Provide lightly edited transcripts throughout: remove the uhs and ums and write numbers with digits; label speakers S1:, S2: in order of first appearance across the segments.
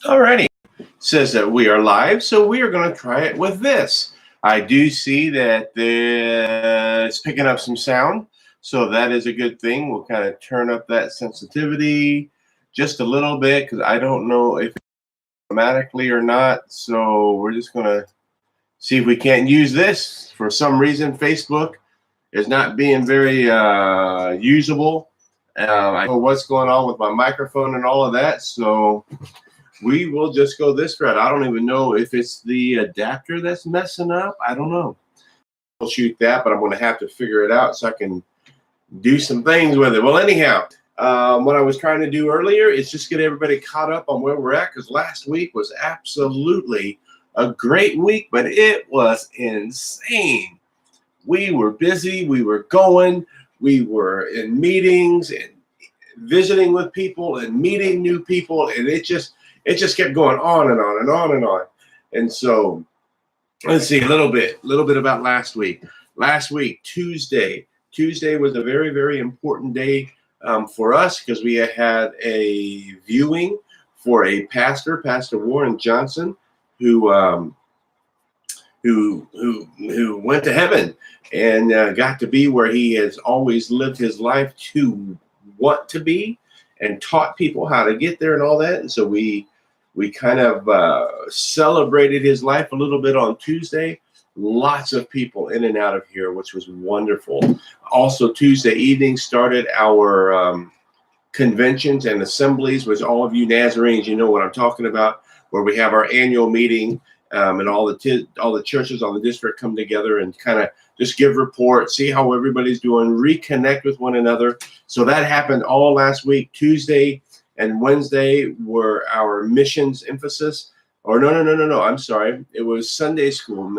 S1: Alrighty, says that we are live, so we are going to try it with this. I do see that it's picking up some sound, so that is a good thing. We'll kind of turn up that sensitivity just a little bit because I don't know if it's automatically or not. So we're just going to see if we can't use this. For some reason, Facebook is not being very usable. I know what's going on with my microphone and all of that, so we will just go this route. I don't even know if it's the adapter that's messing up. I don't know. I'll shoot that, but I'm going to have to figure it out so I can do some things with it. Well, anyhow, what I was trying to do earlier is just get everybody caught up on where we're at, because last week was absolutely a great week, but it was insane. We were busy. We were going. We were in meetings and visiting with people and meeting new people, and it just kept going on and on and on and on. And so let's see a little bit about last week. Last week, Tuesday was a very, very important day for us, because we had a viewing for a pastor, Pastor Warren Johnson, who went to heaven and got to be where he has always lived his life to want to be, and taught people how to get there and all that. And so we kind of celebrated his life a little bit on Tuesday. Lots of people in and out of here, which was wonderful. Also, Tuesday evening started our conventions and assemblies, which all of you Nazarenes, you know what I'm talking about, where we have our annual meeting, and all the churches on the district come together and kind of just give reports, see how everybody's doing, reconnect with one another. So that happened all last week. Tuesday and Wednesday were our missions emphasis. Or no. I'm sorry. It was Sunday school,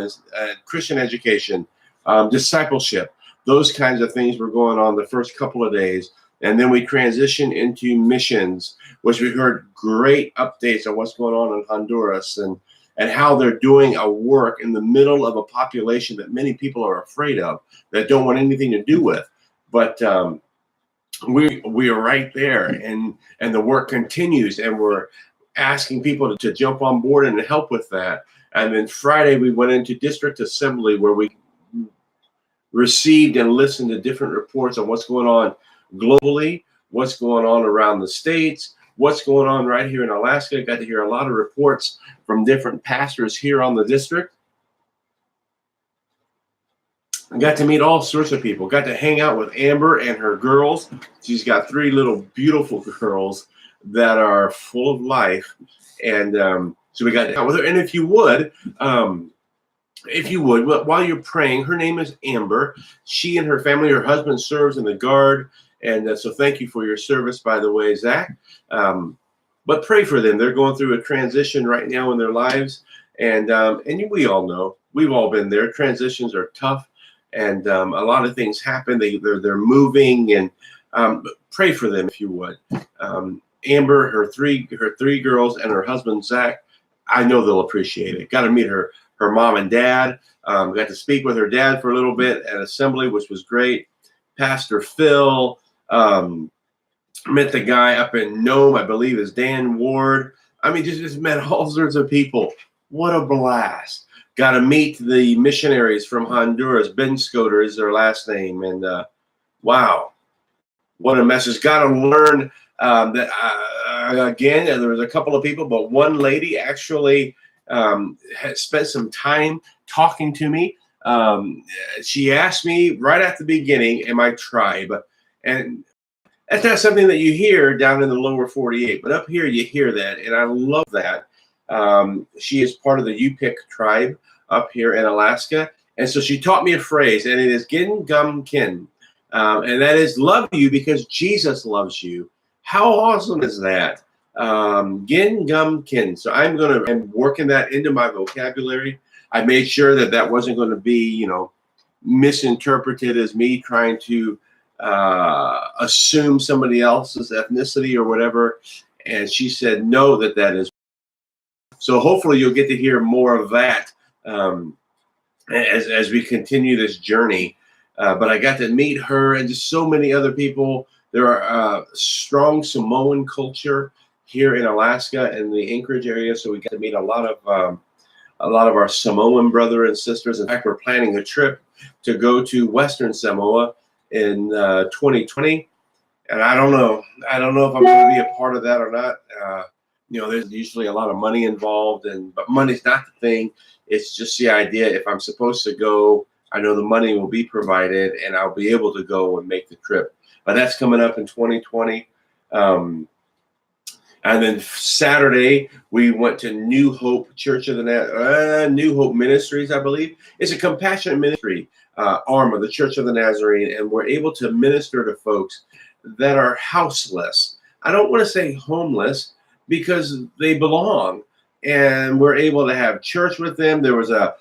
S1: Christian education, discipleship. Those kinds of things were going on the first couple of days. And then we transitioned into missions, which we heard great updates on what's going on in Honduras and how they're doing a work in the middle of a population that many people are afraid of, that don't want anything to do with. But we are right there, and the work continues, and we're asking people to jump on board and help with that. And then Friday, we went into district assembly, where we received and listened to different reports on what's going on globally, what's going on around the states, what's going on right here in Alaska. I got to hear a lot of reports from different pastors here on the district. I got to meet all sorts of people. Got to hang out with Amber and her girls. She's got 3 little beautiful girls that are full of life. And so we got to hang out with her. And if you would, while you're praying, her name is Amber. She and her family, her husband serves in the Guard. And so thank you for your service, by the way, Zach. But pray for them. They're going through a transition right now in their lives. And we all know, we've all been there. Transitions are tough. And a lot of things happen. They're moving. And pray for them, if you would. Amber, her three girls, and her husband, Zach, I know they'll appreciate it. Got to meet her mom and dad. Got to speak with her dad for a little bit at assembly, which was great. Pastor Phil, met the guy up in Nome, I believe is Dan Ward. I mean, just met all sorts of people. What a blast. Got to meet the missionaries from Honduras. Ben Scoter is their last name. And wow, what a message. Got to learn that, again, there was a couple of people, but one lady actually had spent some time talking to me. She asked me right at the beginning, am I tribe? And that's not something that you hear down in the lower 48, but up here you hear that, and I love that. She is part of the Yupik tribe up here in Alaska, and so she taught me a phrase, and it is Gin Gum Kin, and that is love you because Jesus loves you. How awesome is that? Gin Gum Kin. So I'm working that into my vocabulary. I made sure that wasn't going to be, misinterpreted as me trying to assume somebody else's ethnicity or whatever. And she said, no, that is. So hopefully you'll get to hear more of that as we continue this journey. But I got to meet her and just so many other people. There are strong Samoan culture here in Alaska in the Anchorage area. So we got to meet a lot of our Samoan brother and sisters. In fact, we're planning a trip to go to Western Samoa in 2020. And I don't know if I'm going to be a part of that or not. There's usually a lot of money involved, but money's not the thing. It's just the idea. If I'm supposed to go, I know the money will be provided, and I'll be able to go and make the trip. But that's coming up in 2020. And then Saturday, we went to New Hope Church of the New Hope Ministries, I believe. It's a compassionate ministry arm of the Church of the Nazarene, and we're able to minister to folks that are houseless. I don't want to say homeless because they belong, and we're able to have church with them. There was a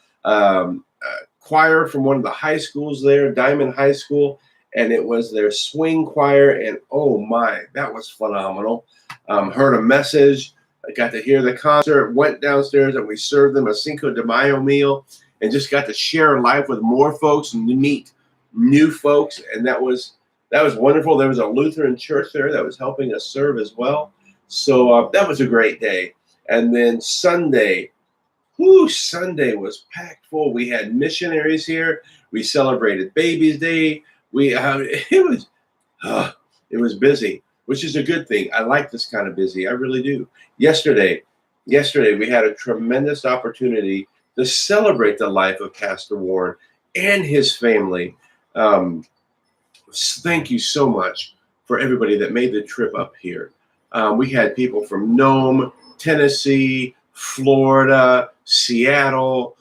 S1: choir from one of the high schools there, Diamond High School, and it was their swing choir, and oh my, that was phenomenal. Heard a message, I got to hear the concert, went downstairs, and we served them a Cinco de Mayo meal, and just got to share life with more folks and meet new folks, and that was wonderful. There was a Lutheran church there that was helping us serve as well, so that was a great day. And then Sunday was packed full. We had missionaries here. We celebrated Babies Day. It was busy, which is a good thing. I like this kind of busy. I really do. Yesterday, we had a tremendous opportunity to celebrate the life of Pastor Warren and his family. Thank you so much for everybody that made the trip up here. We had people from Nome, Tennessee, Florida, Seattle,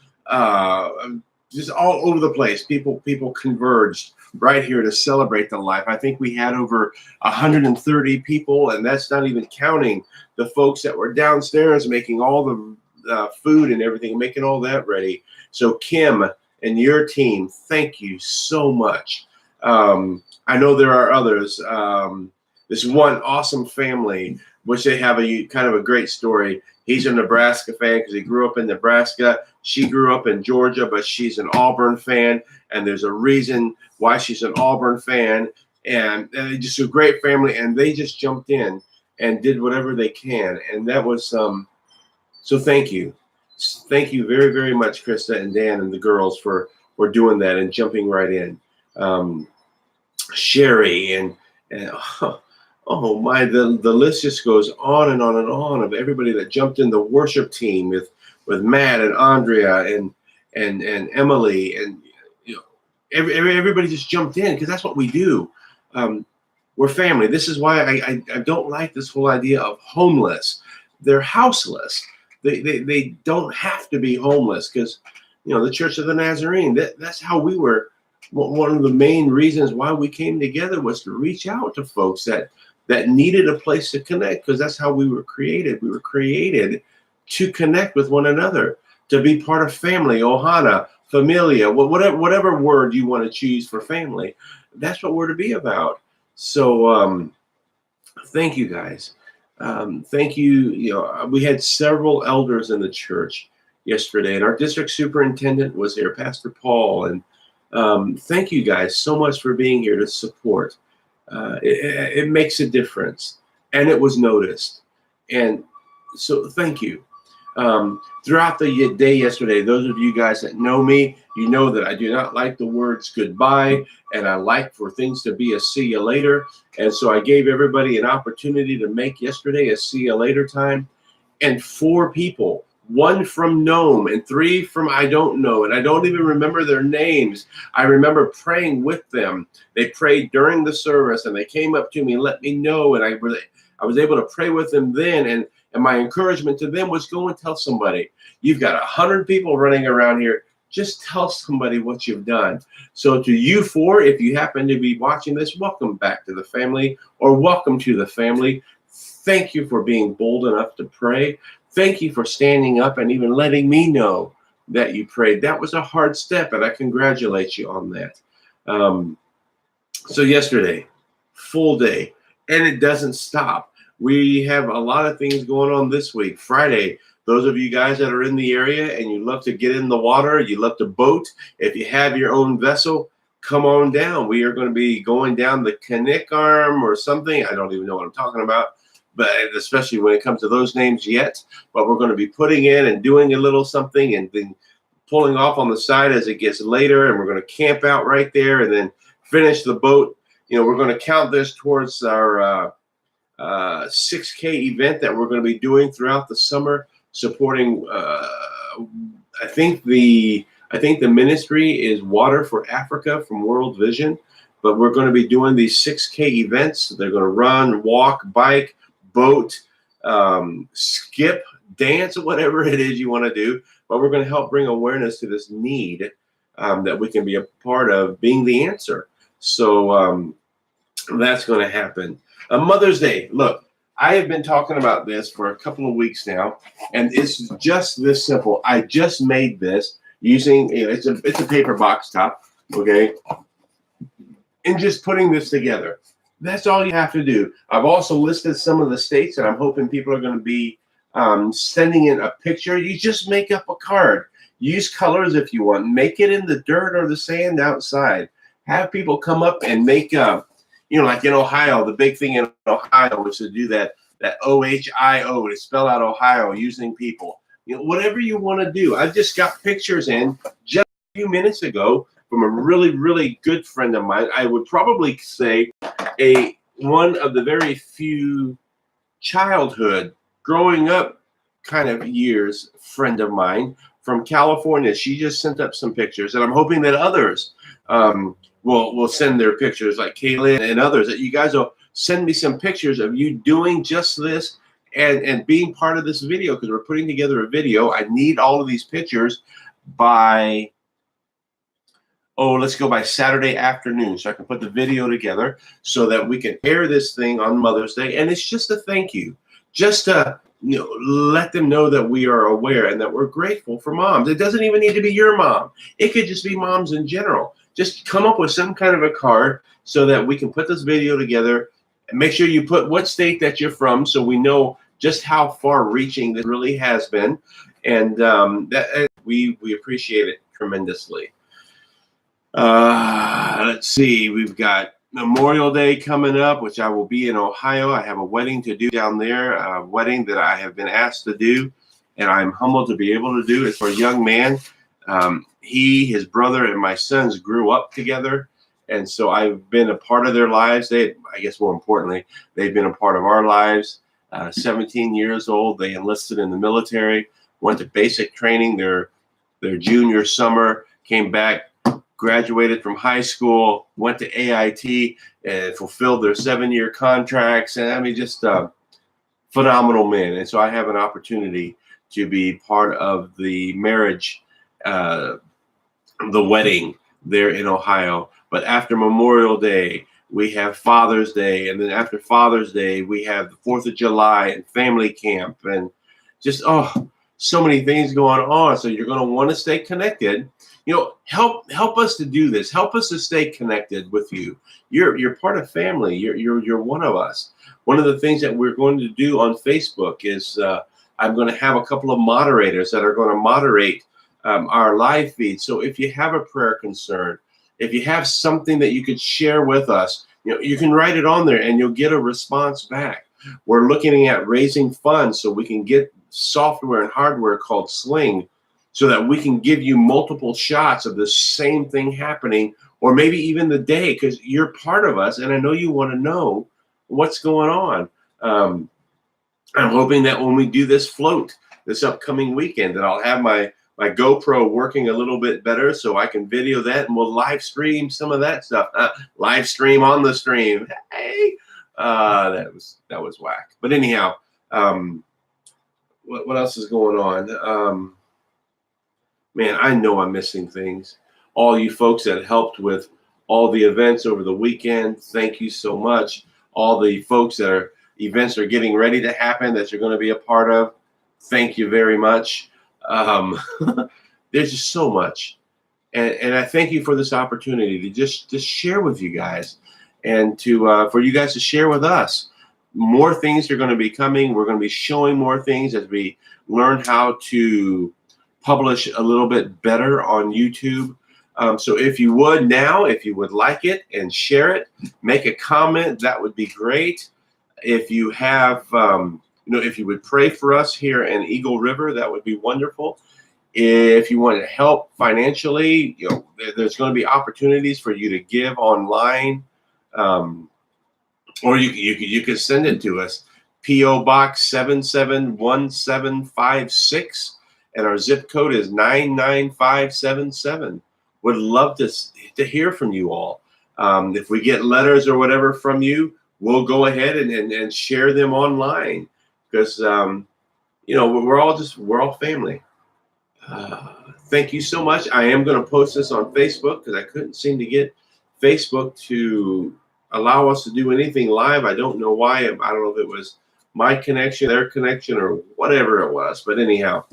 S1: just all over the place. People converged right here to celebrate the life. I think we had over 130 people, and that's not even counting the folks that were downstairs making all the food and everything, making all that ready. So Kim and your team, thank you so much. I know there are others. This one awesome family, which they have a kind of a great story. He's a Nebraska fan because he grew up in Nebraska. She grew up in Georgia, but she's an Auburn fan, and there's a reason why she's an Auburn fan. And just a great family, and they just jumped in and did whatever they can, and that was so. Thank you very, very much, Krista and Dan and the girls for doing that and jumping right in. Sherry and oh my, the list just goes on and on and on of everybody that jumped in the worship team with Matt and Andrea and Emily, and everybody just jumped in because that's what we do. We're family. This is why I don't like this whole idea of homeless. They're houseless. They don't have to be homeless because the Church of the Nazarene. That's how we were. One of the main reasons why we came together was to reach out to folks that needed a place to connect, because that's how we were created. We were created to connect with one another, to be part of family, ohana, familia, whatever word you want to choose for family. That's what we're to be about. So thank you guys. Thank you. We had several elders in the church yesterday, and our district superintendent was here, Pastor Paul, and thank you guys so much for being here to support. It makes a difference, and it was noticed. And so thank you. Throughout the day yesterday, those of you guys that know me, you know that I do not like the words goodbye, and I like for things to be a see you later. And so I gave everybody an opportunity to make yesterday a see you later time. And 4 people, 1 from Nome and 3 from I don't know, and I don't even remember their names. I remember praying with them. They prayed during the service, and they came up to me and let me know, and I was able to pray with them then. And my encouragement to them was, go and tell somebody. You've got 100 people running around here. Just tell somebody what you've done. So to you 4, if you happen to be watching this, welcome back to the family, or welcome to the family. Thank you for being bold enough to pray. Thank you for standing up and even letting me know that you prayed. That was a hard step, and I congratulate you on that. So yesterday, full day, and it doesn't stop. We have a lot of things going on this week. Friday, those of you guys that are in the area and you love to get in the water, you love to boat, if you have your own vessel, come on down. We are going to be going down the Kinnick Arm or something. I don't even know what I'm talking about. but especially when it comes to those names yet. But we're going to be putting in and doing a little something and then pulling off on the side as it gets later. And we're going to camp out right there and then finish the boat. We're going to count this towards our 6K event that we're going to be doing throughout the summer, supporting. I think the ministry is Water for Africa from World Vision, but we're going to be doing these 6K events. They're going to run, walk, bike, boat, skip, dance, whatever it is you want to do. But we're going to help bring awareness to this need that we can be a part of being the answer. So that's going to happen. Mother's Day. Look, I have been talking about this for a couple of weeks now, and it's just this simple. I just made this using it's a paper box top, okay, and just putting this together. That's all you have to do. I've also listed some of the states, and I'm hoping people are going to be sending in a picture. You just make up a card. Use colors if you want. Make it in the dirt or the sand outside. Have people come up and make like in Ohio, the big thing in Ohio was to do that OHIO to spell out Ohio using people. Whatever you want to do. I just got pictures in just a few minutes ago from a really, really good friend of mine. I would probably say one of the very few childhood, growing up kind of years friend of mine from California. She just sent up some pictures, and I'm hoping that others will send their pictures, like Kaylin and others, that you guys will send me some pictures of you doing just this and being part of this video, because we're putting together a video. I need all of these pictures by, let's go by Saturday afternoon, so I can put the video together so that we can air this thing on Mother's Day. And it's just a thank you, just to let them know that we are aware and that we're grateful for moms. It doesn't even need to be your mom. It could just be moms in general. Just come up with some kind of a card so that we can put this video together, and make sure you put what state that you're from so we know just how far reaching this really has been. And we appreciate it tremendously. Let's see, we've got Memorial Day coming up, which I will be in Ohio. I have a wedding to do down there, a wedding that I have been asked to do, and I'm humbled to be able to do it for a young man. He, his brother, and my sons grew up together, and so I've been a part of their lives. I guess more importantly, they've been a part of our lives. 17 years old, they enlisted in the military, went to basic training their junior summer, came back, graduated from high school, went to AIT, and fulfilled their 7-year contracts. And I mean, just phenomenal men. And so I have an opportunity to be part of the marriage, the wedding there in Ohio. But after Memorial Day, we have Father's Day. And then after Father's Day, we have the 4th of July and family camp, and just, so many things going on. So you're going to want to stay connected. Help us to do this. Help us to stay connected with you. You're part of family. You're one of us. One of the things that we're going to do on Facebook is I'm going to have a couple of moderators that are going to moderate our live feed. So if you have a prayer concern, if you have something that you could share with us, you can write it on there and you'll get a response back. We're looking at raising funds so we can get software and hardware called Sling, so that we can give you multiple shots of the same thing happening, or maybe even the day, because you're part of us, and I know you want to know what's going on. I'm hoping that when we do this float this upcoming weekend, that I'll have my GoPro working a little bit better so I can video that, and we'll live stream some of that stuff. Live stream on the stream. Hey, that was whack. But anyhow, what else is going on? Man, I know I'm missing things. All you folks that helped with all the events over the weekend, thank you so much. All the folks that events are getting ready to happen that you're going to be a part of, thank you very much. There's just so much. And I thank you for this opportunity to just share with you guys, and to for you guys to share with us. More things are going to be coming. We're going to be showing more things as we learn how to publish a little bit better on YouTube. So if you would like it and share it, make a comment, that would be great. If you have, if you would pray for us here in Eagle River, that would be wonderful. If you want to help financially, there's going to be opportunities for you to give online, or you can send it to us. P.O. Box 771756, and our zip code is 99577. Would love to hear from you all. If we get letters or whatever from you, we'll go ahead and share them online, because we're all family. Thank you so much. I am going to post this on Facebook because I couldn't seem to get Facebook to allow us to do anything live. I don't know why. I don't know if it was my connection, their connection, or whatever it was. But anyhow,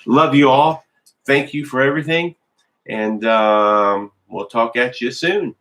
S1: love you all. Thank you for everything. And we'll talk at you soon.